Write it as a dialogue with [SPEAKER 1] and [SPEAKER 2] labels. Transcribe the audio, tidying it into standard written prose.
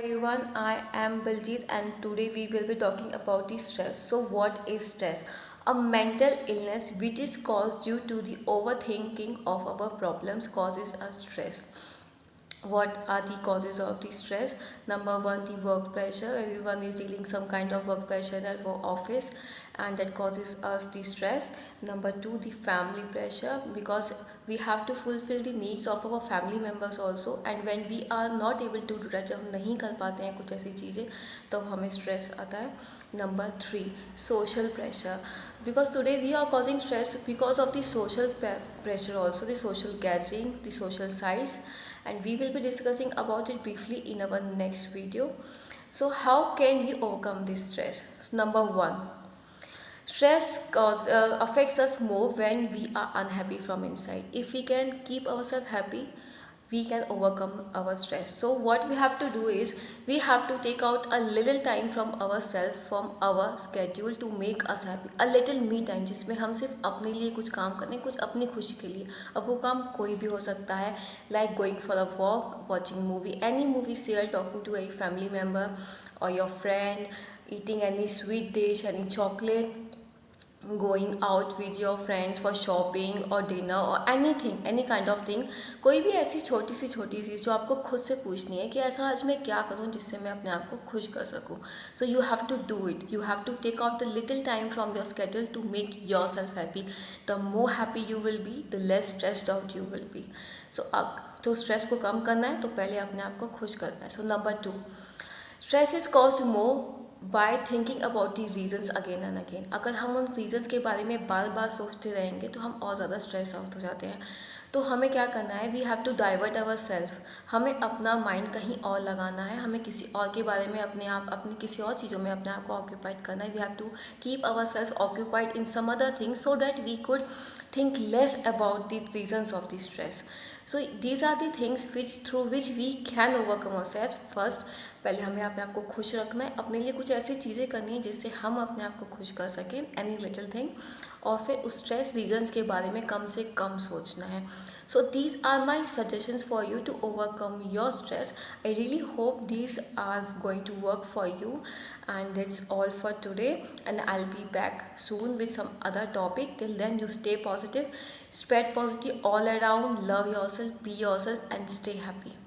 [SPEAKER 1] Everyone, I am Biljit and today we will be talking about the stress. So what is stress? A mental illness which is caused due to the overthinking of our problems causes us stress. What are the causes of the stress? Number one, the work pressure. Everyone is dealing some kind of work pressure at our office and that causes us the stress. Number two, the family pressure, because we have to fulfill the needs of our family members also, and when we are not able to do that, जब हम नहीं कर पाते हैं कुछ ऐसी चीज़ें तो हमें स्ट्रेस आता है. Number three, social pressure, because today we are causing stress because of the social pressure also, the social gatherings, the social sites, and we will be discussing about it briefly in our next video. So how can we overcome this stress? Number one, affects us more when we are unhappy from inside. If we can keep ourselves happy, we can overcome our stress. So what we have to do is we have to take out a little time from ourselves, from our schedule, to make us happy. A little me time जिसमें हम सिर्फ अपने लिए कुछ काम करें, कुछ अपनी खुशी के लिए. अब वो काम कोई भी हो सकता है, like going for a walk, watching movie, any movie serial, talking to a family member or your friend, eating any sweet dish, any chocolate, going out with your friends for shopping or dinner or anything, any kind of thing. कोई भी ऐसी छोटी सी चीज़ जो आपको खुद से पूछनी है कि ऐसा आज मैं क्या करूँ जिससे मैं अपने आप को खुश कर सकूँ. So you have to do it. You have to take out the little time from your schedule to make yourself happy. The more happy you will be, the less stressed out you will be. So तो stress को कम करना है तो पहले अपने आप को खुश करना है. So number two, stress is caused more by thinking about the reasons again and again. अगर हम उन रीजन्स के बारे में बार बार सोचते रहेंगे तो हम और ज़्यादा स्ट्रेस आउट हो जाते हैं. तो हमें क्या करना है, we have to divert our self. हमें अपना माइंड कहीं और लगाना है, हमें किसी और के बारे में अपनी किसी और चीज़ों में अपने आप को ऑक्यूपाइड करना है. We have to keep our self occupied in some other things so that we could think less about the reasons of the stress. So these are the things through which we can overcome our self. First, पहले हमें अपने आप को खुश रखना है, अपने लिए कुछ ऐसी चीज़ें करनी है जिससे हम अपने आप को खुश कर सकें, एनी लिटिल थिंग. और फिर उस स्ट्रेस रीजन्स के बारे में कम से कम सोचना है. So these are my suggestions for you to overcome your stress. I really hope these are going to work for you. And that's all for today, and I'll be back soon with some other topic. Till then, you stay positive, spread positive all around, love yourself, be yourself, and stay happy.